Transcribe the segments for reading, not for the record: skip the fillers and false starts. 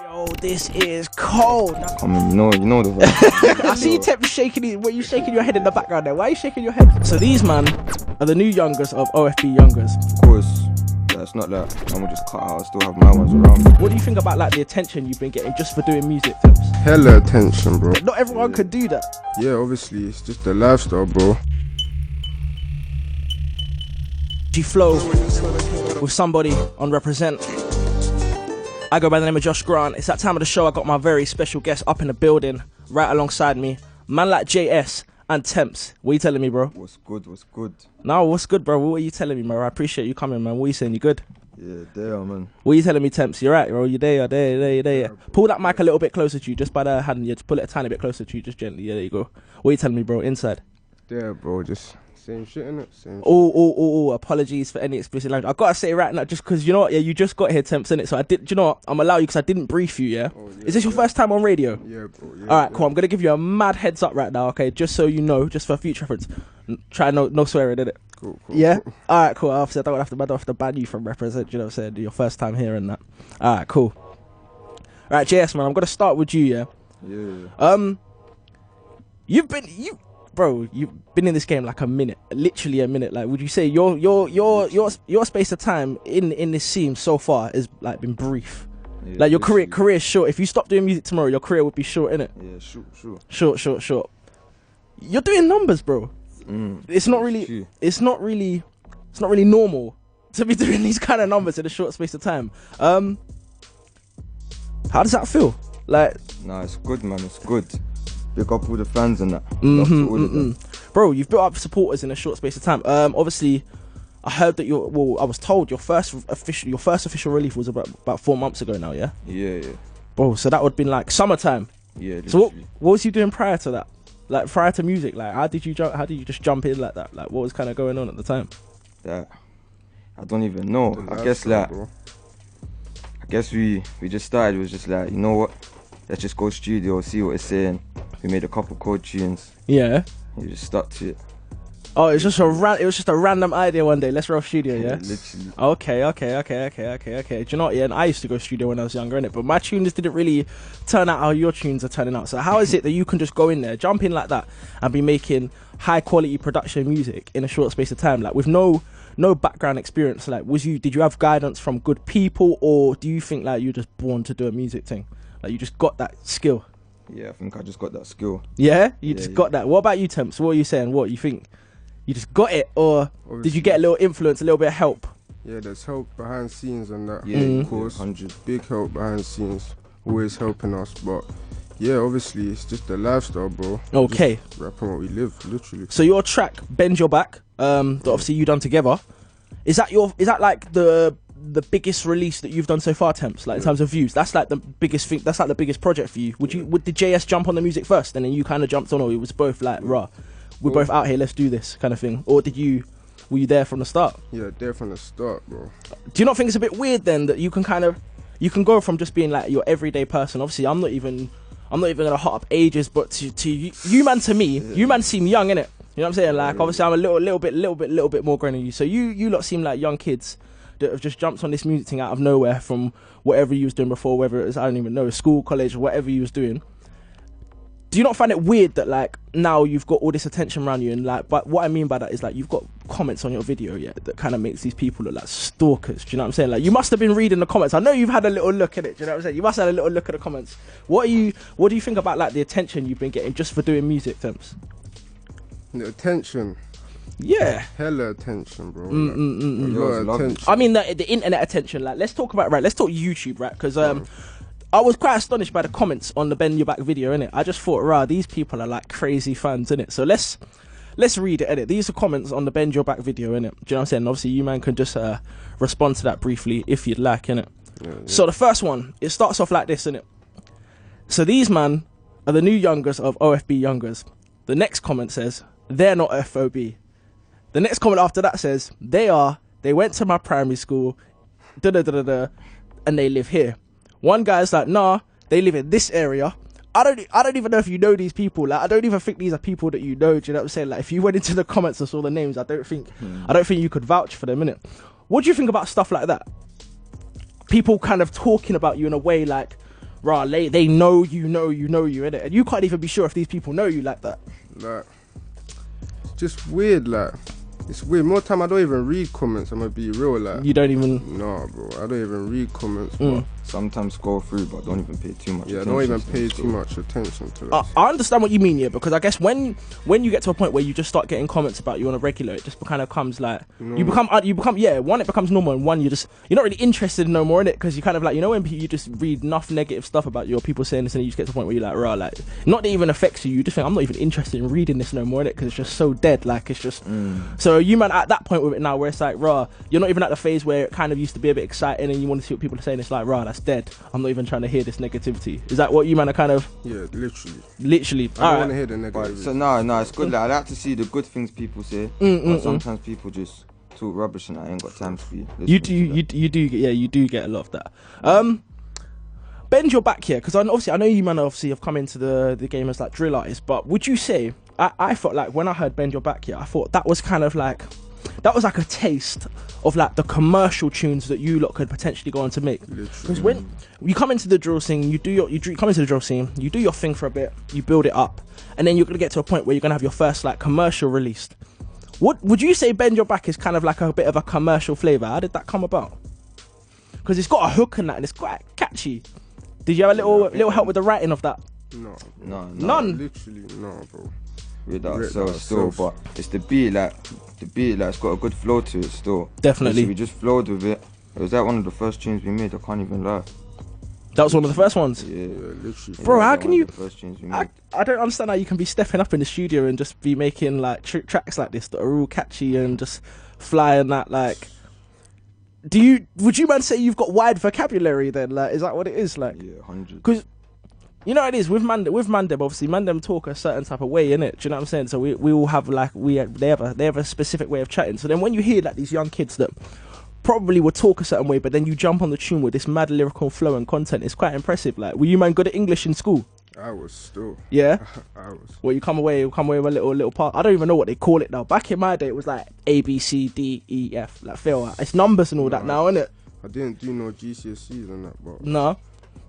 Yo, this is cold. I mean, you know the vibe. I see Tempz shaking it. Were you shaking your head in the background there? Why are you shaking your head? So these man are the new youngers of OFB youngers. Of course, yeah, it's not that I'm gonna just cut out. I still have my ones around. What do you think about like the attention you've been getting just for doing music, Tempz? Hella attention, bro. Not everyone could do that. Yeah, obviously, it's just the lifestyle, bro. G Flow with somebody on Represent. I go by the name of Josh Grant. It's that time of the show. I got my very special guest up in the building, right alongside me. Man like JS and Tempz. What are you telling me, bro? What's good? What's good? No, what's good, bro? What are you telling me, bro? I appreciate you coming, man. What are you saying? You good? Yeah, there, man. What are you telling me, Tempz? You're right, bro. You're there, you're there, you're there, you're there. Pull that mic a little bit closer to you, just by the hand. Yeah, just pull it a tiny bit closer to you, just gently. Yeah, there you go. What are you telling me, bro? Inside. Yeah, bro, just same shit, innit? Same shit. Oh, apologies for any explicit language. I gotta say it right now, just because, you know what, yeah, you just got here, Tempz, innit? So I did, you know what, I'm allow you because I didn't brief you, yeah? Oh, yeah? Is this your first time on radio? Yeah, bro. Yeah, Alright, cool. I'm gonna give you a mad heads up right now, okay? Just so you know, just for future reference. Try no swearing, innit? Cool. Yeah? Alright, cool. Obviously, I don't have to ban you from Represent, you know what I'm saying? Your first time hearing that. Alright, cool. Alright, JS, man, I'm gonna start with you, yeah? Yeah. You've been in this game like a minute, literally a minute. Like, would you say your space of time in this scene so far has like been brief? Yeah, like your literally. career is short. If you stop doing music tomorrow, your career would be short, innit? Yeah, sure. Short. You're doing numbers, bro. It's not really normal to be doing these kind of numbers in a short space of time. How does that feel? Like, Nah, it's good, man. It's good. Pick up all the fans and that. Love to all of them. Bro, you've built up supporters in a short space of time. Obviously, I heard that I was told your first official release was about 4 months ago now, yeah? Yeah. Bro, so that would have been like summertime. Yeah. So what literally. was you doing prior to that? Like prior to music, like how did you just jump in like that? Like what was kind of going on at the time? That I don't even know. The I guess lifestyle, like bro. I guess we just started. It was just like, you know what? Let's just go studio, see what it's saying. We made a couple code tunes. Yeah. We just stuck to it. Oh, it was just a random idea one day. Let's roll studio, yeah. Literally. Okay. Do you know what? Yeah, and I used to go studio when I was younger, innit? But my tunes didn't really turn out how your tunes are turning out. So how is it that you can just go in there, jump in like that, and be making high quality production music in a short space of time, like with no background experience? Like, did you have guidance from good people, or do you think like you're just born to do a music thing? Like you just got that skill? Yeah, I think I just got that skill. Yeah, you just got that. What about you, Tempz? What are you saying? What you think? You just got it, or did you get a little influence, a little bit of help? Yeah, there's help behind scenes and that. Yeah, Of course. 100. Big help behind scenes. Always helping us. But yeah, obviously, it's just the lifestyle, bro. Okay. Just rapping what we live, literally. So your track "Bend Your Back," that obviously you done together, is that like the biggest release that you've done so far, Tempz? Like in terms of views, that's like the biggest thing. That's like the biggest project for you. Would the JS jump on the music first, and then you kind of jumped on, or it was both like raw? We're both out here, let's do this kind of thing, or were you there from the start? Yeah, there from the start, bro. Do you not think it's a bit weird then that you can go from just being like your everyday person? Obviously, I'm not even gonna hot up ages, but to you man, to me, you man seem young, innit? You know what I'm saying? Like, obviously, I'm a little bit more grown than you. So you lot seem like young kids that have just jumped on this music thing out of nowhere from whatever you was doing before, whether it was, I don't even know, school, college, whatever you was doing. Do you not find it weird that like now you've got all this attention around you, and like, but what I mean by that is like you've got comments on your video, yeah, that kind of makes these people look like stalkers? Do you know what I'm saying? Like, you must have been reading the comments. I know you've had a little look at it. Do you know what I'm saying? You must have had a little look at the comments. What do you think about like the attention you've been getting just for doing music, Tempz? The attention. Yeah. Hella attention, bro. Girls love it. Attention. I mean the internet attention. Like, let's talk YouTube, right? Because I was quite astonished by the comments on the Bend Your Back video, innit? I just thought, rah, these people are like crazy fans, innit? So let's read it, innit? These are comments on the Bend Your Back video, innit? Do you know what I'm saying? Obviously, you man can just respond to that briefly if you'd like, innit? Yeah. So the first one, it starts off like this, innit? So these man are the new youngers of OFB youngers. The next comment says, they're not FOB. The next comment after that says, they went to my primary school, and they live here. One guy's like, nah, they live in this area. I don't even know if you know these people. Like, I don't even think these are people that you know. Do you know what I'm saying? Like, if you went into the comments and saw the names, I don't think you could vouch for them, innit? What do you think about stuff like that? People kind of talking about you in a way like, rah, they know you, innit? And you can't even be sure if these people know you like that. Like, just weird, like. It's weird. More time I don't even read comments. I'm gonna be real, like. You don't even. Nah, bro. I don't even read comments. Mm. Sometimes scroll through, but don't even pay too much. Yeah, attention don't even to pay them too much attention to it. I understand what you mean, yeah, because I guess when you get to a point where you just start getting comments about you on a regular, it just kind of comes like you become one, it becomes normal, and one, you're not really interested no more in it, because you kind of like, you know, when you just read enough negative stuff about you or people saying this, and you just get to a point where you're like, rah, like, not that it even affects you, you just think, I'm not even interested in reading this no more in it, because it's just so dead, like, it's just so you man at that point with it now where it's like, rah, you're not even at the phase where it kind of used to be a bit exciting and you want to see what people are saying. It's like, rah, that's dead, I'm not even trying to hear this negativity. Is that what you man are kind of? Yeah, literally. I don't want to hear the negativity. So no, it's good. Like, I like to see the good things people say, but sometimes people just talk rubbish, and I ain't got time to be. You do get a lot of that. Bend your back here, because I know you man obviously have come into the game as like drill artists, but would you say I felt like when I heard Bend Your Back here, I thought that was kind of like a taste of like the commercial tunes that you lot could potentially go on to make. Because when you come into the drill scene, you come into the drill scene, you do your thing for a bit, you build it up, and then you're gonna get to a point where you're gonna have your first like commercial released. What would you say Bend Your Back is kind of like a bit of a commercial flavour? How did that come about? Because it's got a hook and that, and it's quite catchy. Did you have a little help with the writing of that? No. None. Literally, no, bro. With ourselves still, but it's the beat, like it's got a good flow to it still. Definitely. We just flowed with it. It was like one of the first tunes we made, I can't even lie. That was one of the first ones? Yeah, literally. Bro, how can you... First tunes we I made. don't understand how you can be stepping up in the studio and just be making like tracks like this that are all catchy and just flying that, like... Would you man say you've got wide vocabulary then? Like, is that what it is? Like, Yeah, 100. Because you know what it is with Mandem, obviously Mandem talk a certain type of way, innit? Do you know what I'm saying? So we all have like they have a specific way of chatting. So then when you hear like these young kids that probably would talk a certain way, but then you jump on the tune with this mad lyrical flow and content, it's quite impressive. Like, were you man good at English in school? I was still. Yeah. I was. Well, you come away with a little part. I don't even know what they call it now. Back in my day, it was like A B C D E F, like feel. It's numbers and all that now, innit? I didn't do no GCSEs and that, but No.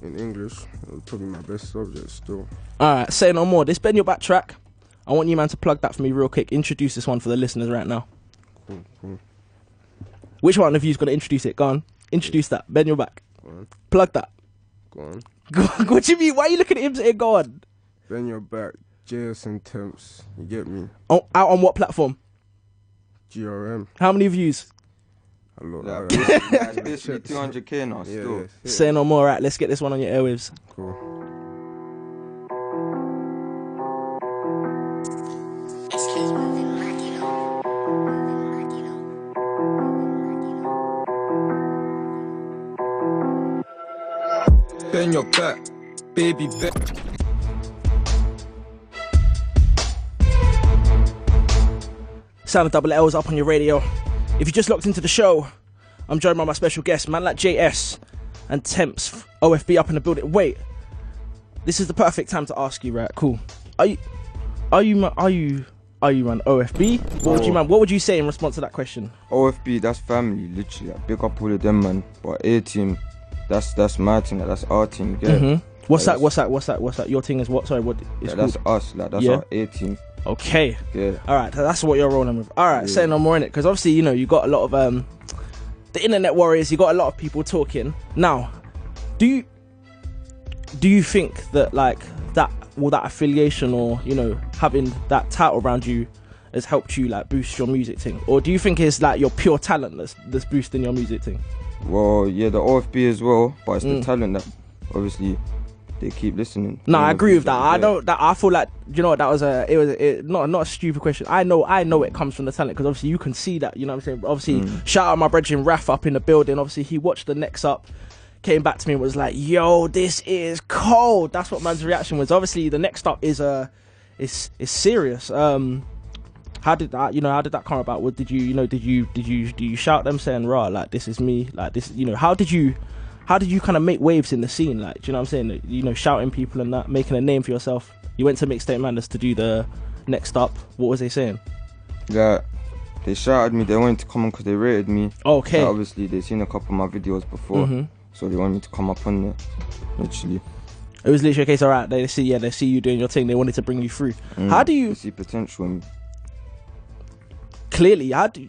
in English, it was probably my best subject still. Alright, say no more. This Bend Your Back track, I want you man to plug that for me real quick. Introduce this one for the listeners right now. Cool. Which one of you's gonna introduce it? Go on. Introduce that. Bend Your Back. Go on. Plug that. Go on. What do you mean? Why are you looking at him saying go on? Bend Your Back, JS and Tempz. You get me? Out on what platform? GRM. How many views? A lot. That's basically 200k now still. Yeah. Say no more. Right, let's get this one on your airwaves. Cool. Bend your back, baby back. Sound of double L's up on your radio. If you just locked into the show, I'm joined by my special guest, man like JS and Tempz, OFB up in the building. Wait, this is the perfect time to ask you, right? Cool. Are you man OFB? What would you say in response to that question? OFB, that's family, literally. I big up all of them, man. But A-team, that's my team, like, that's our team. Yeah. What's that? Your thing is what? Sorry, what? It's that's called? us, like, that's Yeah. our A-team. Okay. Yeah. All right, that's what you're rolling with. All right, say no more in it, because obviously you got a lot of the internet warriors. You got a lot of people talking. Now, do you think that like that affiliation or having that title around you has helped you like boost your music thing, or do you think it's like your pure talent that's boosting your music thing? Well, yeah, the OFB as well, but it's the talent that obviously they keep listening. No, I agree with that. Yeah. I don't. That I feel like that was not a stupid question. I know it comes from the talent, because obviously you can see that. You know what I'm saying? Obviously, shout out my brethren Raf up in the building. Obviously, he watched the next up, came back to me and was like, "Yo, this is cold." That's what man's reaction was. Obviously, the next up is serious. How did that come about? What did you shout them saying, "Rah, like this is me," like this? How did you kind of make waves in the scene? Like, do you know what I'm saying? Shouting people and that, making a name for yourself. You went to Mixtape Madness to do the next up. What was they saying? Yeah, they shouted me. They wanted to come on because they rated me. Okay. So obviously, they seen a couple of my videos before. So they want me to come up on there, literally. It was literally a case, alright, they see you doing your thing, they wanted to bring you through. How do you They see potential in me. clearly, how do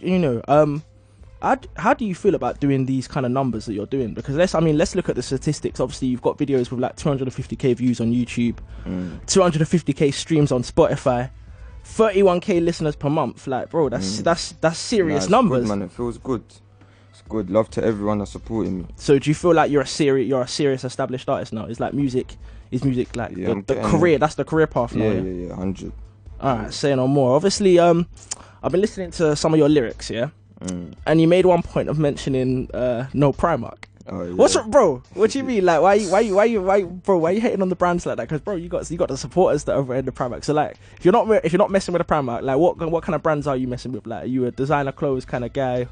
you feel about doing these kind of numbers that you're doing? Because let's look at the statistics. Obviously, you've got videos with like 250k views on YouTube, 250k streams on Spotify, 31k listeners per month. Like, bro, that's serious it's numbers. Good, man. It feels good. It's good. Love to everyone that's supporting me. So, do you feel like you're a serious established artist now? Is music like the career? That's the career path now. Yeah, 100. All right, say no more. Obviously, I've been listening to some of your lyrics, yeah. And you made one point of mentioning no Primark. Oh, yeah. What's up, bro? What do you mean? Like, why you hating on the brands like that? Because, bro, you got the supporters that are over in the Primark. So, like, if you're not messing with the Primark, like, what kind of brands are you messing with? Like, are you a designer clothes kind of guy,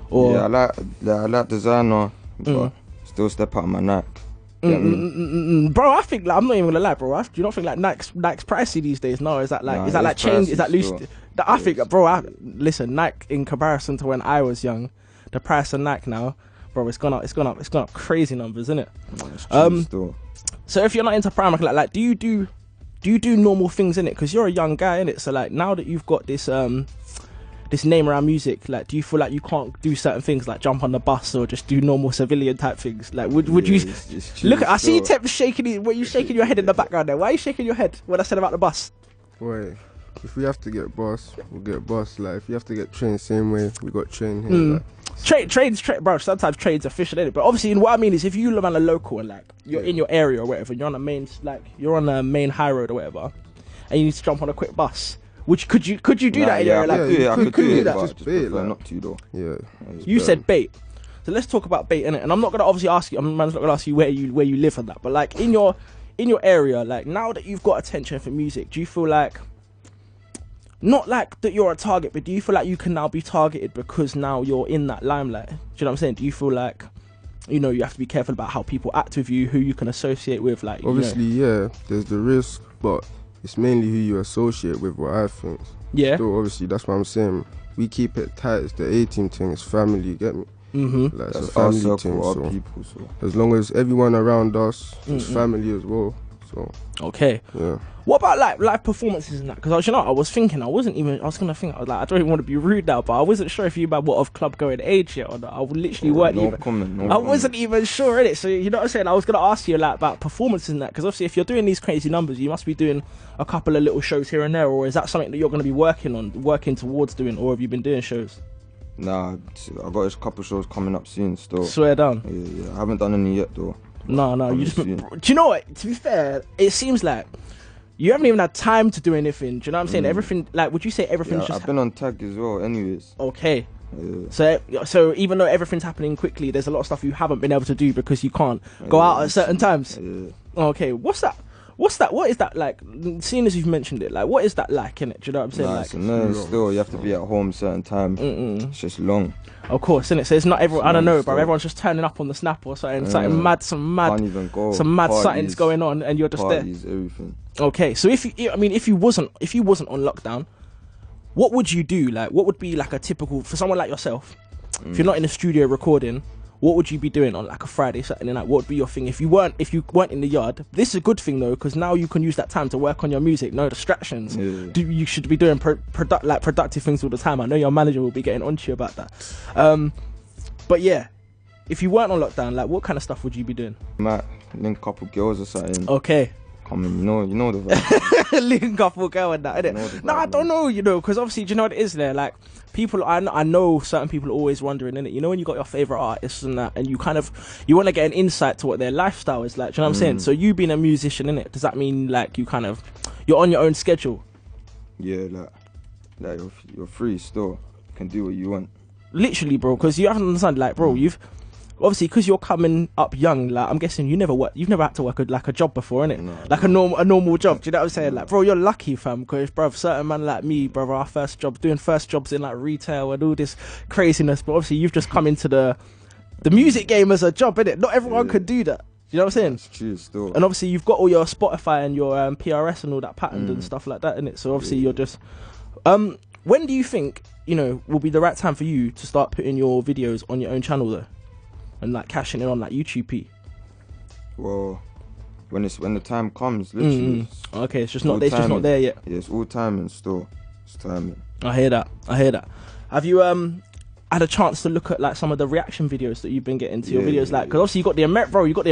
or I like designer, but still step out of my Nike. Bro, I think like, I'm not even gonna lie, bro. Do you not think like Nike's pricey these days? No, is that like change? Is that loose? I think, bro. Listen, Nike in comparison to when I was young, the price of Nike now, bro, it's gone up crazy numbers, isn't it? So if you're not into Primark, like do you do normal things in it? Because you're a young guy in it. So like now that you've got this name around music, like do you feel like you can't do certain things like jump on the bus or just do normal civilian type things? Like would you look at, I see Tempz shaking were you shaking your head in the background there? Why are you shaking your head when I said about the bus? Wait, if we have to get bus, we'll get bus. Like if you have to get train, same way we got train here. Like. Trains, bro. Sometimes trains are efficient, innit? But obviously, what I mean is, if you live on a local and like you're in your area or whatever, you're on a main high road or whatever, and you need to jump on a quick bus. Could you do that in your area? I could do that. Just bait, like. Not to though. Yeah. You said bait, so let's talk about bait, innit? And I'm not gonna obviously ask you. I'm not gonna ask you where you live and that. But like in your area, like now that you've got attention for music, do you feel like not like that you're a target, but do you feel like you can now be targeted because now you're in that limelight? Do you know what I'm saying? Do you feel like you have to be careful about how people act with you, who you can associate with? Like obviously, yeah, there's the risk, but it's mainly who you associate with, what I think. Yeah. So obviously, that's what I'm saying. We keep it tight. It's the A-team thing. It's family. You get me? Like it's a family thing. So people, so as long as everyone around us is family as well. So okay. Yeah. What about like live performances and that? Because I was thinking, I was gonna think, I was like, I don't even want to be rude now, but I wasn't sure if you were of club going age yet or not. I literally wasn't even sure in it. So you know what I'm saying? I was gonna ask you like about performances and that, because obviously if you're doing these crazy numbers, you must be doing a couple of little shows here and there, or is that something that you're gonna be working towards doing, or have you been doing shows? Nah, I got a couple shows coming up soon still. Swear down. Yeah, I haven't done any yet though. No, you just. Do you know what? To be fair, it seems like you haven't even had time to do anything. Do you know what I'm saying? Everything, like, would you say everything's just? I've been on tag as well, anyways. Okay. Yeah. So even though everything's happening quickly, there's a lot of stuff you haven't been able to do because you can't go out at certain times. Yeah. Okay. What's that? What is that like? Seeing as you've mentioned it, like, what is that like in it? Do you know what I'm saying? No, still you have to be at home certain time. It's just long. Of course, innit? So it's not everyone. I don't know, bro. Everyone's just turning up on the snap or something. Something mad, some mad something's going on, and you're just parties, there. Everything. Okay, so if you wasn't on lockdown, what would you do? Like, what would be like a typical for someone like yourself? If you're not in the studio recording, what would you be doing on like a Friday, Saturday night? What would be your thing if you weren't in the yard? This is a good thing though, because now you can use that time to work on your music. No distractions. Yeah. You should be doing productive things all the time. I know your manager will be getting onto you about that. But yeah, if you weren't on lockdown, like what kind of stuff would you be doing? Might link a couple girls or something. Okay. Come in, you know the vibe. Link up or go and that, innit? No, I don't know, because obviously, do you know what it is there? Like, people, I know certain people are always wondering, innit? You know when you got your favourite artists and that, and you want to get an insight to what their lifestyle is like, do you know what I'm saying? So you being a musician, innit, does that mean, like, you're on your own schedule? Yeah, like you're free still. You can do what you want. Literally, bro, because you have to understand, like, bro, you've... Obviously, because you're coming up young, like I'm guessing you've never had to work a job before, innit? No, a normal job. Do you know what I'm saying? Like, bro, you're lucky, fam. Because, bro, certain man like me, bro, our doing first jobs in like retail and all this craziness. But obviously, you've just come into the music game as a job, innit? Not everyone could do that. You know what I'm saying? It's true, still. And obviously, you've got all your Spotify and your PRS and all that patterned and stuff like that, innit? So obviously, you're just. When do you think will be the right time for you to start putting your videos on your own channel though? and like cashing in on like YouTube P? Well, when the time comes, literally. Okay, it's just not there yet. Yeah, it's all timing still. It's timing. I hear that. Have you had a chance to look at like some of the reaction videos that you've been getting to your videos? Like, because obviously you got the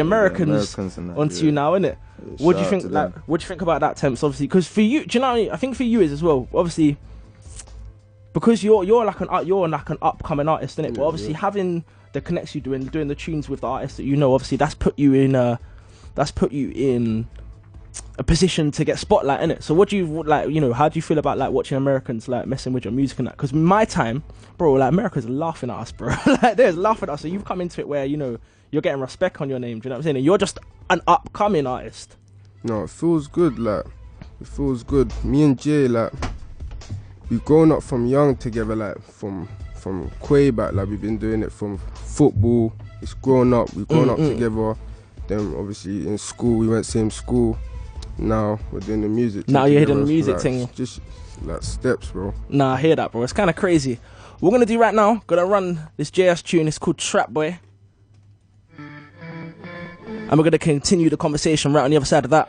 Americans onto you now, innit? What do you think? Like, what do you think about that, Tempz? Obviously, because for you, do you know what I mean? I think for you is as well. Obviously, because you're like an upcoming artist, innit? But obviously having the connects you doing the tunes with the artists that you know, obviously that's put you in a position to get spotlight, innit? So what do you like? You know, how do you feel about like watching Americans like messing with your music and that? Because my time, bro, like America's laughing at us, bro. Like they're laughing at us. So you've come into it where you know you're getting respect on your name. Do you know what I'm saying? And you're just an upcoming artist. No, it feels good. Like it feels good. Me and Jay, like we've grown up from young together. Like from way back. Like we've been doing it from football. It's grown up. We've grown up together. Then obviously in school we went same school. Now we're doing the music. Now you're hitting the music thing. Just like steps, bro. Nah, I hear that, bro. It's kind of crazy. What we're gonna do right now, gonna run this JS tune. It's called Trap Boy, and we're gonna continue the conversation right on the other side of that.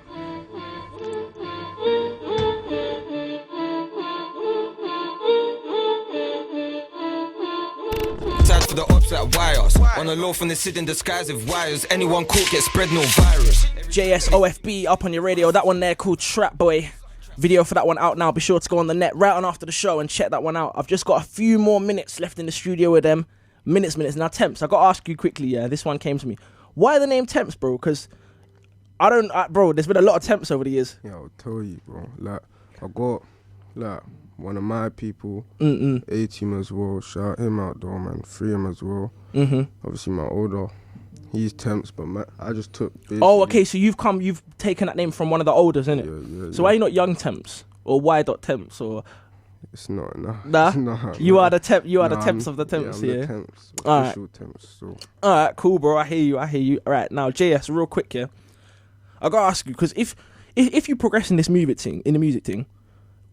For the ops like wires. On the low from the sit in disguise with wires. Anyone caught get spread no virus. JS OFB up on your radio. That one there called Trap Boy. Video for that one out now. Be sure to go on the net right on after the show and check that one out. I've just got a few more minutes left in the studio with them. Minutes. Now, Tempz, I got to ask you quickly, yeah, this one came to me. Why the name Tempz, bro? Because bro, there's been a lot of Tempz over the years. Yeah, I'll tell you, bro. Like, I got, like, one of my people, A-Team as well. Shout him out though, man. Free him as well. Obviously, my older, he's Tempz, but I just took. Oh, okay. So you've taken that name from one of the olders, innit? Yeah. So why are you not Young Tempz or Y.Tempz or? It's not, nah. Nah. You are the Tempz. You are the Tempz of the Tempz, yeah. Yeah. The Tempz, official Tempz. So. All right, cool, bro. I hear you. All right, now JS, real quick, yeah. I gotta ask you because if you progress in this music thing.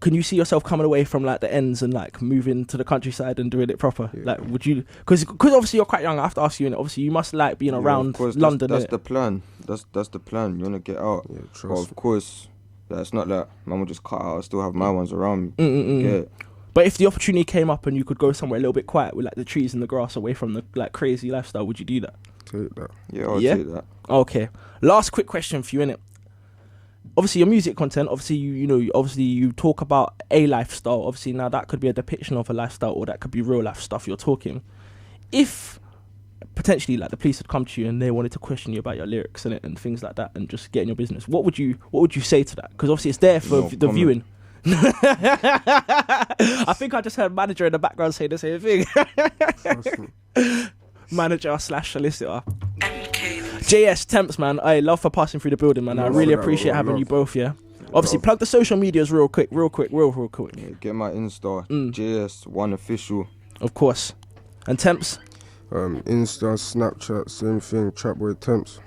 Can you see yourself coming away from like the ends and like moving to the countryside and doing it proper? Yeah. Like, would you? Because obviously you're quite young. I have to ask you, and obviously you must like being around London. That's the plan. That's the plan. You wanna get out. Yeah, but of course, it's not that man will just cut out. I still have my ones around me. Yeah. But if the opportunity came up and you could go somewhere a little bit quiet with like the trees and the grass, away from the like crazy lifestyle, would you do that? Take that. Yeah, I'll take that. Okay. Last quick question for you, innit? Obviously your music content, obviously you talk about a lifestyle. Obviously now that could be a depiction of a lifestyle, or that could be real life stuff you're talking. If potentially like the police had come to you and they wanted to question you about your lyrics and things like that and just get in your business, what would you say to that? Because obviously it's there for the viewing. I think I just heard manager in the background say the same thing. Manager / solicitor. JS Tempz, man, I love for passing through the building, man. I really appreciate having you both, yeah. Obviously, plug the social medias real quick. Yeah, get my Insta, JS1 official. Of course. And Tempz? Insta, Snapchat, same thing, Trap Boy Tempz.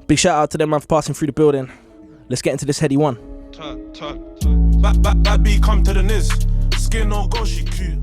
Big shout out to them, man, for passing through the building. Let's get into this heady one. Back, B come to the Niz. Skin on go, she cute.